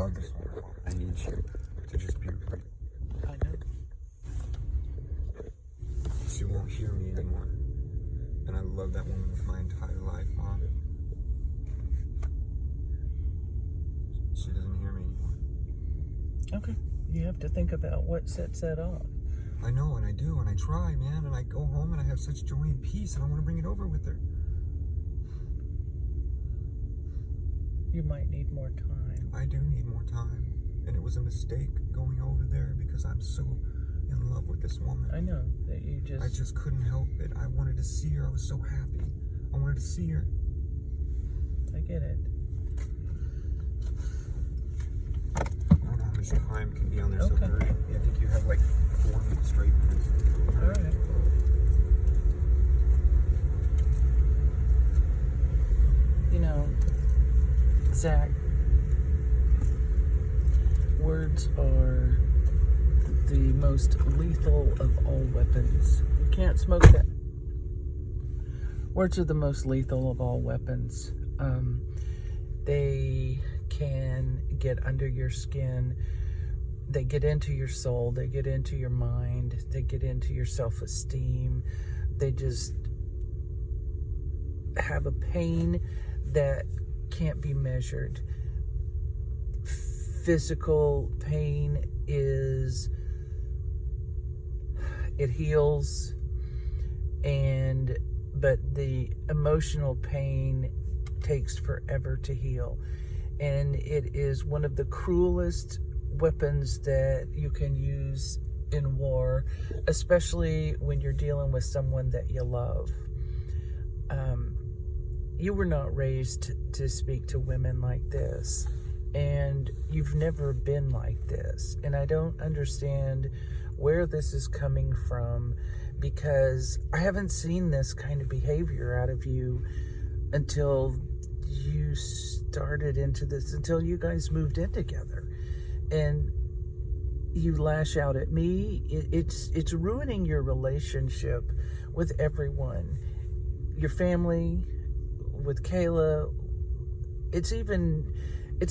love this woman. I need you to just be real. I know. She won't hear me anymore. And I love that woman with my entire life, Mom. She doesn't hear me anymore. Okay. You have to think about what sets that off. I know, and I do, and I try, man, and I go home and I have such joy and peace, and I want to bring it over with her. You might need more time. I do need more time, and it was a mistake going over there because I'm so in love with this woman. I know that you just... I just couldn't help it. I wanted to see her. I was so happy. I wanted to see her. I get it. I don't know how much time can be on there so Okay. hurry. I think you have like 4 minutes straight. All right. You know, Zach, words are the most lethal of all weapons. You can't smoke that. Words are the most lethal of all weapons. They can get under your skin. They get into your soul. They get into your mind. They get into your self-esteem. They just have a pain that can't be measured. Physical pain is, it heals, but the emotional pain takes forever to heal. And it is one of the cruelest weapons that you can use in war, especially when you're dealing with someone that you love. You were not raised to speak to women like this, and you've never been like this. And I don't understand where this is coming from, because I haven't seen this kind of behavior out of you until you started into this, until you guys moved in together. And you lash out at me. It's ruining your relationship with everyone. Your family, with Kayla. It's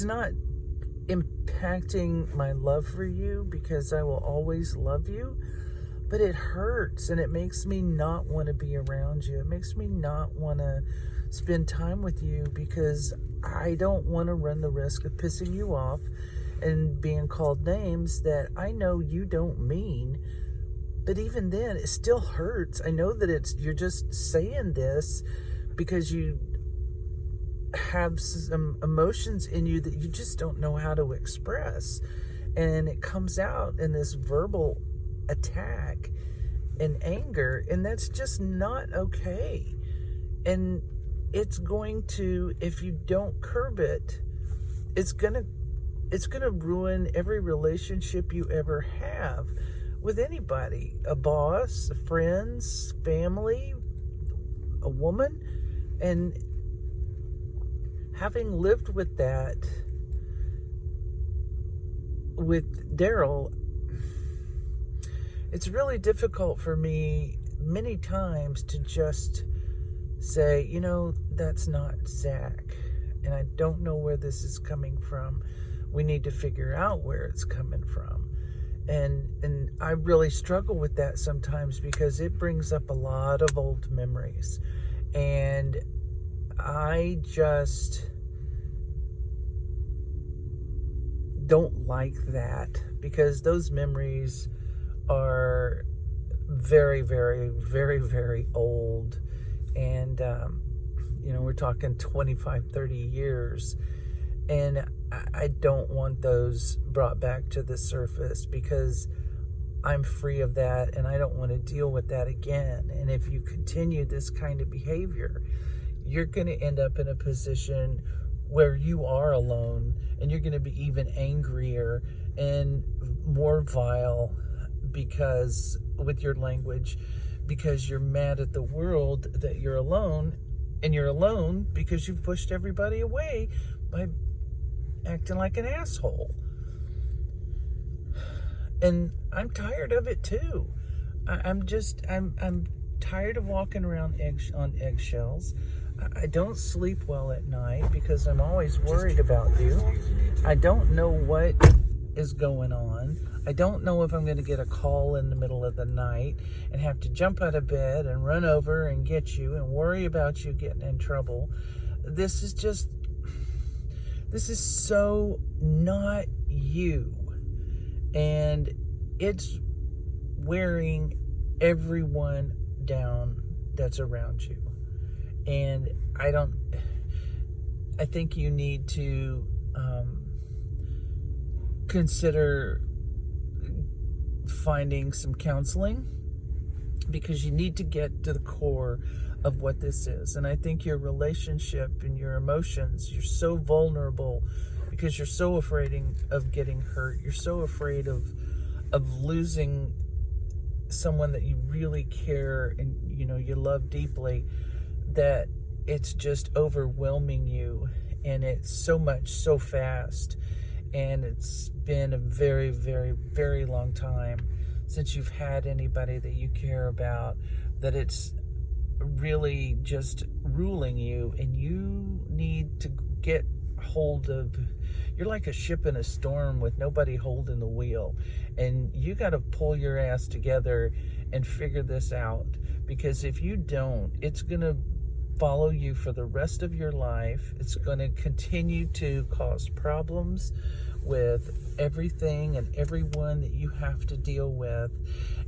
not impacting my love for you, because I will always love you, but it hurts, and it makes me not want to be around you. It makes me not want to spend time with you, because I don't want to run the risk of pissing you off and being called names that I know you don't mean. But even then, it still hurts. I know that you're just saying this because you have some emotions in you that you just don't know how to express. And it comes out in this verbal attack and anger, and that's just not okay. And it's going to, if you don't curb it, it's gonna ruin every relationship you ever have with anybody. A boss, friends, family, a woman. And having lived with that with Daryl, it's really difficult for me many times to just say, you know, that's not Zach, and I don't know where this is coming from. We need to figure out where it's coming from. And I really struggle with that sometimes, because it brings up a lot of old memories. And I just don't like that, because those memories are very, very, very, very old. And, we're talking 25, 30 years. And I don't want those brought back to the surface, because I'm free of that, and I don't want to deal with that again. And if you continue this kind of behavior, you're going to end up in a position where you are alone, and you're going to be even angrier and more vile because with your language, because you're mad at the world that you're alone, and you're alone because you've pushed everybody away by acting like an asshole. And I'm tired of it too. I'm tired of walking around on eggshells. I don't sleep well at night because I'm always worried about you. As long as you need I don't know what is going on. I don't know if I'm going to get a call in the middle of the night and have to jump out of bed and run over and get you and worry about you getting in trouble. This is so not you. And it's wearing everyone down that's around you. And I think you need to consider finding some counseling, because you need to get to the core of what this is. And I think your relationship and your emotions, you're so vulnerable because you're so afraid of getting hurt. You're so afraid of losing someone that you really care and you love deeply, that it's just overwhelming you, and it's so much so fast. And it's been a very, very, very long time since you've had anybody that you care about, that it's really just ruling you, and you need to get hold of. You're like a ship in a storm with nobody holding the wheel, and you got to pull your ass together and figure this out, because if you don't, it's going to follow you for the rest of your life. It's going to continue to cause problems with everything and everyone that you have to deal with,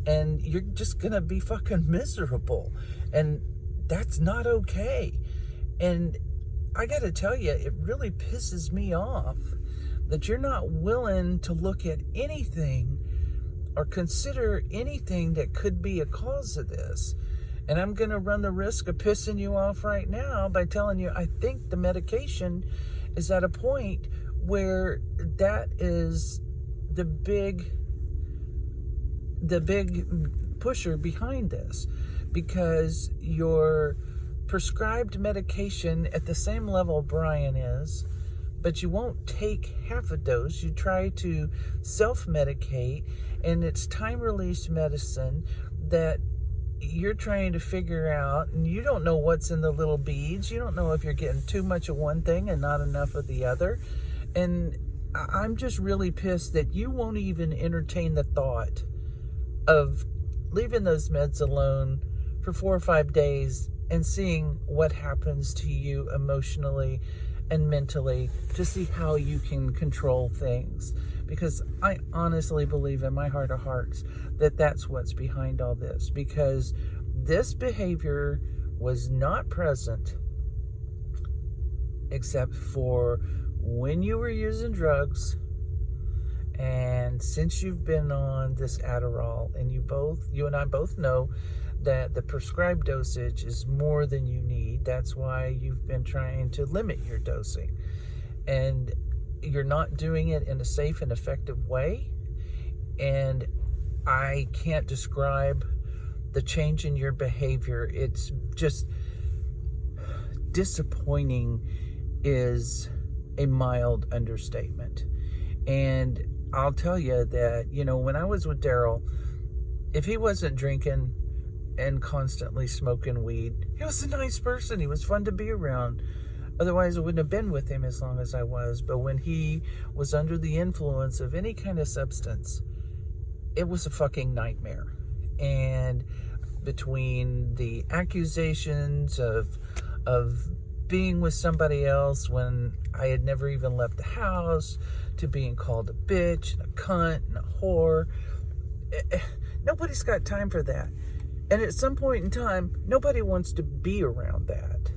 and you're just going to be fucking miserable, and that's not okay. And I got to tell you, it really pisses me off that you're not willing to look at anything or consider anything that could be a cause of this. And I'm going to run the risk of pissing you off right now by telling you I think the medication is at a point where that is the big pusher behind this, because your prescribed medication at the same level Brian is, but you won't take half a dose. You try to self-medicate, and it's time-release medicine that you're trying to figure out, and you don't know what's in the little beads. You don't know if you're getting too much of one thing and not enough of the other. And I'm just really pissed that you won't even entertain the thought of leaving those meds alone for 4 or 5 days and seeing what happens to you emotionally and mentally, to see how you can control things. Because I honestly believe in my heart of hearts that that's what's behind all this, because this behavior was not present except for when you were using drugs, and since you've been on this Adderall, and you and I both know that the prescribed dosage is more than you need. That's why you've been trying to limit your dosing, and you're not doing it in a safe and effective way. And I can't describe the change in your behavior. It's just disappointing is a mild understatement. And I'll tell you that, when I was with Daryl, if he wasn't drinking and constantly smoking weed, he was a nice person. He was fun to be around. Otherwise, I wouldn't have been with him as long as I was. But when he was under the influence of any kind of substance, it was a fucking nightmare. And between the accusations of being with somebody else when I had never even left the house, to being called a bitch and a cunt and a whore, nobody's got time for that. And at some point in time, nobody wants to be around that.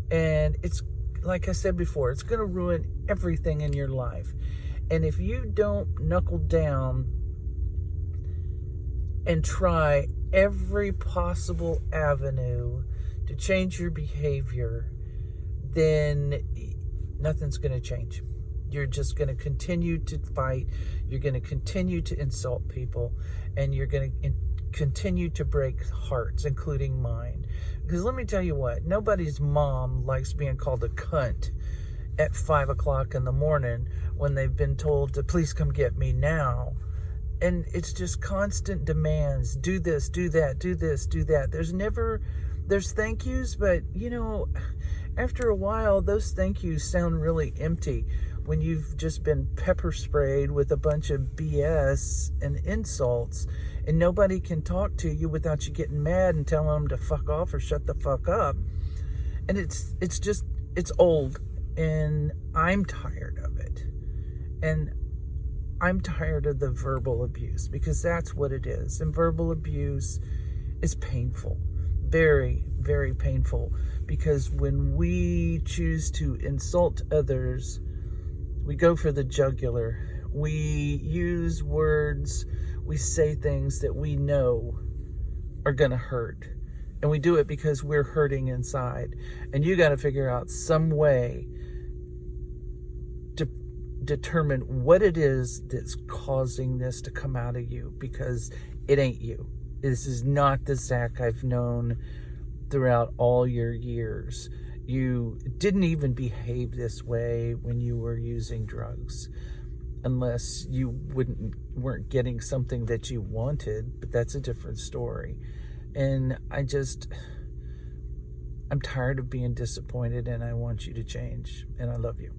And it's, like I said before, it's going to ruin everything in your life. And if you don't knuckle down and try every possible avenue to change your behavior, then nothing's going to change. You're just going to continue to fight. You're going to continue to insult people, and you're going to continue to break hearts, including mine. Because let me tell you what, nobody's mom likes being called a cunt at 5 o'clock in the morning when they've been told to please come get me now. And it's just constant demands. Do this, do that, do this, do that. There's thank yous, but after a while, those thank yous sound really empty. when you've just been pepper sprayed with a bunch of BS and insults, and nobody can talk to you without you getting mad and telling them to fuck off or shut the fuck up. And it's old, and I'm tired of it. And I'm tired of the verbal abuse, because that's what it is. And verbal abuse is painful. Very, very painful. Because when we choose to insult others, we go for the jugular. We use words, we say things that we know are going to hurt. And we do it because we're hurting inside. And you got to figure out some way to determine what it is that's causing this to come out of you, because it ain't you. This is not the Zach I've known throughout all your years. You didn't even behave this way when you were using drugs, unless you weren't getting something that you wanted, but that's a different story. And I'm tired of being disappointed, and I want you to change, and I love you.